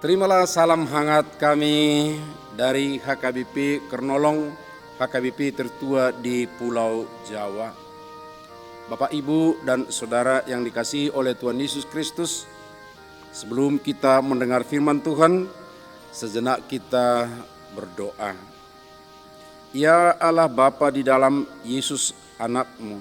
Terimalah salam hangat kami dari HKBP Kernolong, HKBP tertua di Pulau Jawa. Bapak, Ibu, dan Saudara yang dikasihi oleh Tuhan Yesus Kristus, sebelum kita mendengar firman Tuhan, sejenak kita berdoa. Ya Allah Bapa di dalam Yesus Anak-Mu,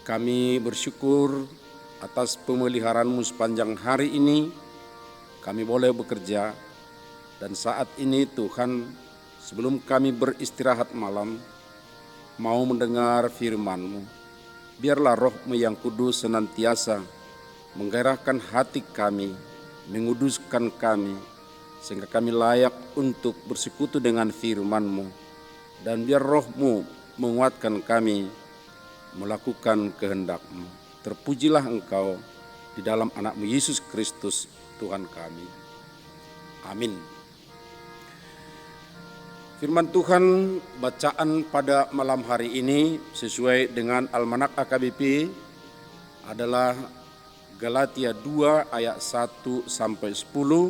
kami bersyukur atas pemeliharaan-Mu sepanjang hari ini. Kami boleh bekerja, dan saat ini Tuhan, sebelum kami beristirahat malam, mau mendengar firman-Mu. Biarlah Roh-Mu yang kudus senantiasa menggairahkan hati kami, menguduskan kami, sehingga kami layak untuk bersekutu dengan firman-Mu. Dan biar Roh-Mu menguatkan kami melakukan kehendak-Mu. Terpujilah Engkau di dalam Anak-Mu Yesus Kristus, Tuhan kami. Amin. Firman Tuhan bacaan pada malam hari ini sesuai dengan Almanak AKBP adalah Galatia 2 ayat 1 sampai 10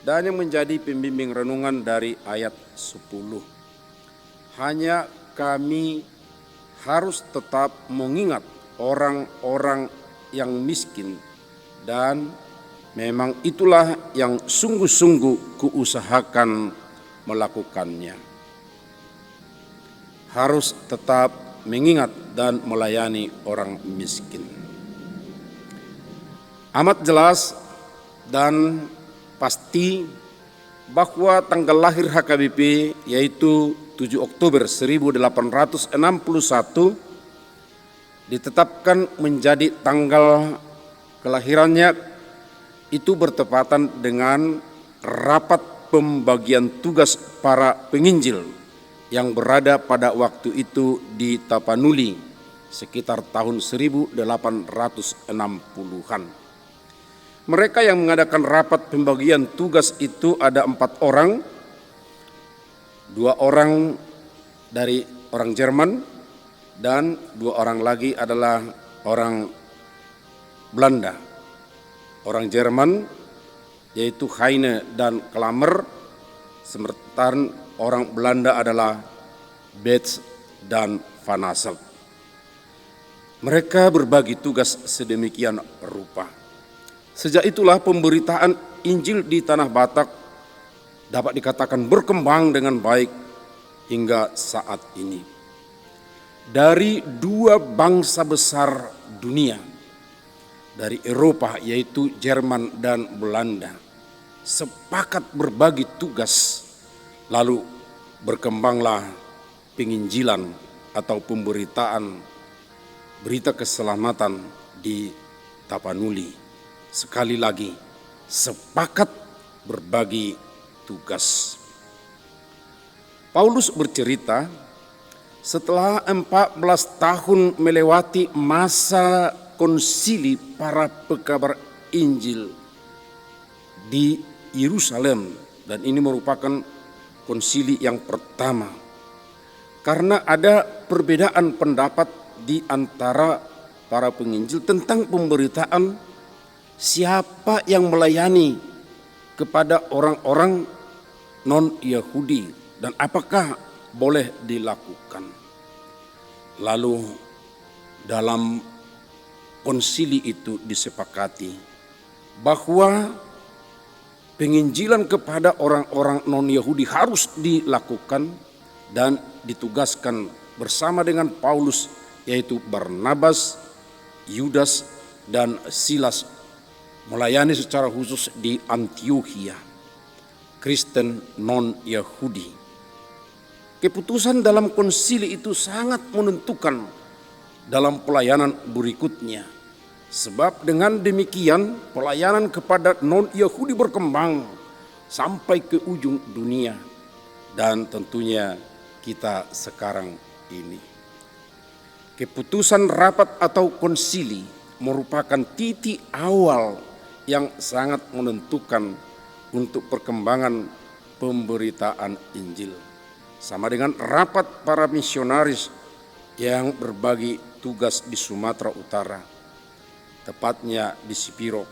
dan yang menjadi pembimbing renungan dari ayat 10. Hanya kami harus tetap mengingat orang-orang yang miskin, dan memang itulah yang sungguh-sungguh kuusahakan melakukannya. Harus tetap mengingat dan melayani orang miskin. Amat jelas dan pasti bahwa tanggal lahir HKBP yaitu 7 Oktober 1861 ditetapkan menjadi tanggal kelahirannya. Itu bertepatan dengan rapat pembagian tugas para penginjil yang berada pada waktu itu di Tapanuli sekitar tahun 1860-an. Mereka yang mengadakan rapat pembagian tugas itu ada 4 orang, 2 orang dari orang Jerman dan 2 orang lagi adalah orang Belanda. Orang Jerman yaitu Heine dan Klamer, sementara orang Belanda adalah Betz dan Van Asselt. Mereka berbagi tugas sedemikian rupa. Sejak itulah pemberitaan Injil di Tanah Batak dapat dikatakan berkembang dengan baik hingga saat ini. Dari 2 bangsa besar dunia, dari Eropa yaitu Jerman dan Belanda, sepakat berbagi tugas, lalu berkembanglah penginjilan atau pemberitaan berita keselamatan di Tapanuli. Sekali lagi, sepakat berbagi tugas. Paulus bercerita, setelah 14 tahun melewati masa konsili para pekabar Injil di Yerusalem, dan ini merupakan konsili yang pertama karena ada perbedaan pendapat di antara para penginjil tentang pemberitaan siapa yang melayani kepada orang-orang non-Yahudi dan apakah boleh dilakukan. Lalu dalam konsili itu disepakati bahwa penginjilan kepada orang-orang non-Yahudi harus dilakukan dan ditugaskan bersama dengan Paulus, yaitu Barnabas, Yudas, dan Silas melayani secara khusus di Antiokhia, Kristen non-Yahudi. Keputusan dalam konsili itu sangat menentukan dalam pelayanan berikutnya. Sebab dengan demikian pelayanan kepada non-Yahudi berkembang sampai ke ujung dunia dan tentunya kita sekarang ini. Keputusan rapat atau konsili merupakan titik awal yang sangat menentukan untuk perkembangan pemberitaan Injil. Sama dengan rapat para misionaris yang berbagi tugas di Sumatera Utara, tepatnya di Sipiro,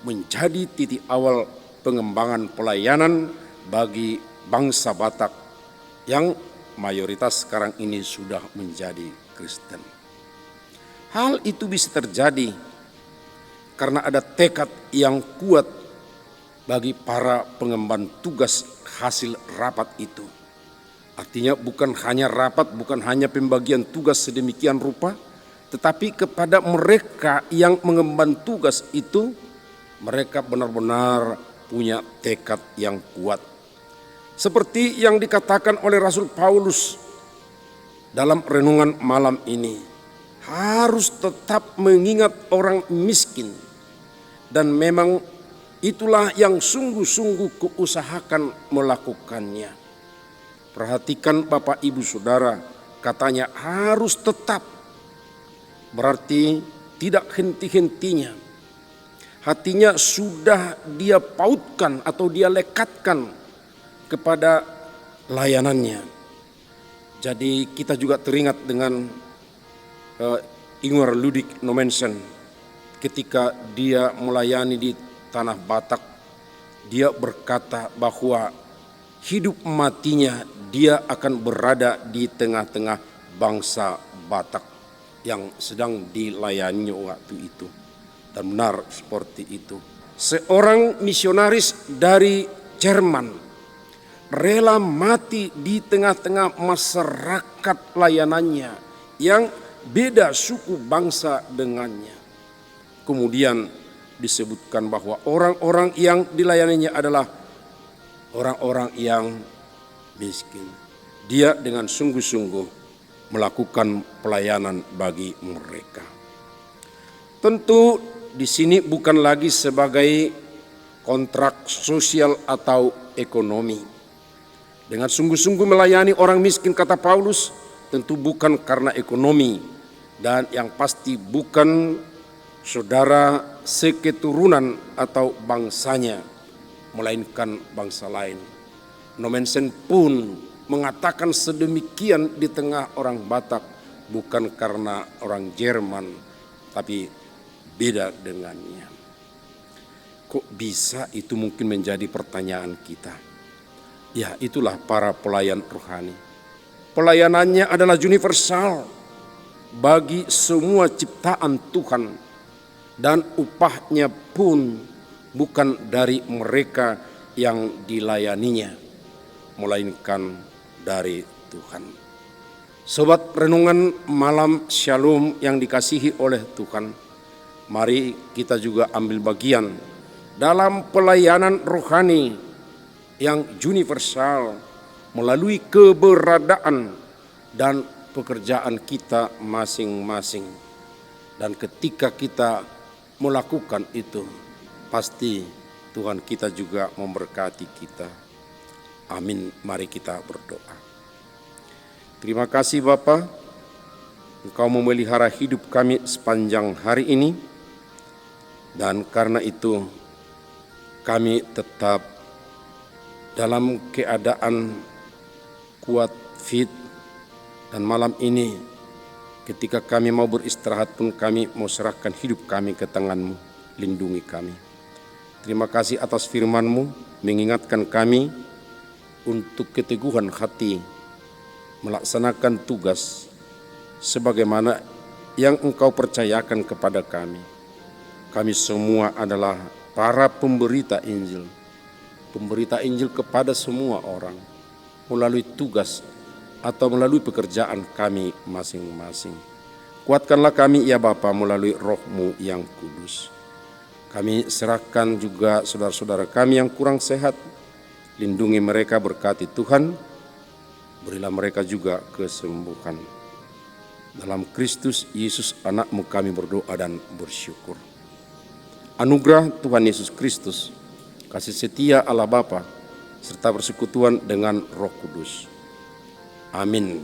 menjadi titik awal pengembangan pelayanan bagi bangsa Batak yang mayoritas sekarang ini sudah menjadi Kristen. Hal itu bisa terjadi karena ada tekad yang kuat bagi para pengemban tugas hasil rapat itu. Artinya bukan hanya rapat, bukan hanya pembagian tugas sedemikian rupa, tetapi kepada mereka yang mengemban tugas itu, mereka benar-benar punya tekad yang kuat. Seperti yang dikatakan oleh Rasul Paulus dalam renungan malam ini, harus tetap mengingat orang miskin. Dan memang itulah yang sungguh-sungguh kuusahakan melakukannya. Perhatikan Bapak Ibu Saudara, katanya harus tetap. Berarti tidak henti-hentinya. Hatinya sudah dia pautkan atau dia lekatkan kepada layanannya. Jadi kita juga teringat dengan Ingvar Ludik Nommensen ketika dia melayani di tanah Batak. Dia berkata bahwa hidup matinya dia akan berada di tengah-tengah bangsa Batak yang sedang dilayani waktu itu. Dan benar seperti itu. Seorang misionaris dari Jerman rela mati di tengah-tengah masyarakat layanannya yang beda suku bangsa dengannya. Kemudian disebutkan bahwa orang-orang yang dilayaninya adalah orang-orang yang miskin. Dia dengan sungguh-sungguh melakukan pelayanan bagi mereka. Tentu di sini bukan lagi sebagai kontrak sosial atau ekonomi. Dengan sungguh-sungguh melayani orang miskin, kata Paulus, tentu bukan karena ekonomi. Dan yang pasti bukan saudara seketurunan atau bangsanya, melainkan bangsa lain. Nommensen pun mengatakan sedemikian di tengah orang Batak, bukan karena orang Jerman, tapi beda dengannya. Kok bisa itu mungkin menjadi pertanyaan kita? Ya, itulah para pelayan rohani. Pelayanannya adalah universal bagi semua ciptaan Tuhan, dan upahnya pun bukan dari mereka yang dilayaninya, melainkan dari Tuhan. Sobat renungan malam Shalom yang dikasihi oleh Tuhan, mari kita juga ambil bagian dalam pelayanan rohani yang universal melalui keberadaan dan pekerjaan kita masing-masing. Dan ketika kita melakukan itu, pasti Tuhan kita juga memberkati kita. Amin. Mari kita berdoa. Terima kasih Bapa, Engkau memelihara hidup kami sepanjang hari ini. Dan karena itu kami tetap dalam keadaan kuat, fit. Dan malam ini ketika kami mau beristirahat pun kami mau serahkan hidup kami ke tangan-Mu. Lindungi kami. Terima kasih atas firman-Mu mengingatkan kami untuk keteguhan hati melaksanakan tugas sebagaimana yang Engkau percayakan kepada kami. Kami semua adalah para pemberita Injil. Pemberita Injil kepada semua orang melalui tugas atau melalui pekerjaan kami masing-masing. Kuatkanlah kami ya Bapa melalui Roh-Mu yang kudus. Kami serahkan juga saudara-saudara kami yang kurang sehat. Lindungi mereka, berkati Tuhan. Berilah mereka juga kesembuhan. Dalam Kristus Yesus anak-Mu kami berdoa dan bersyukur. Anugerah Tuhan Yesus Kristus, kasih setia Allah Bapa, serta persekutuan dengan Roh Kudus. Amin.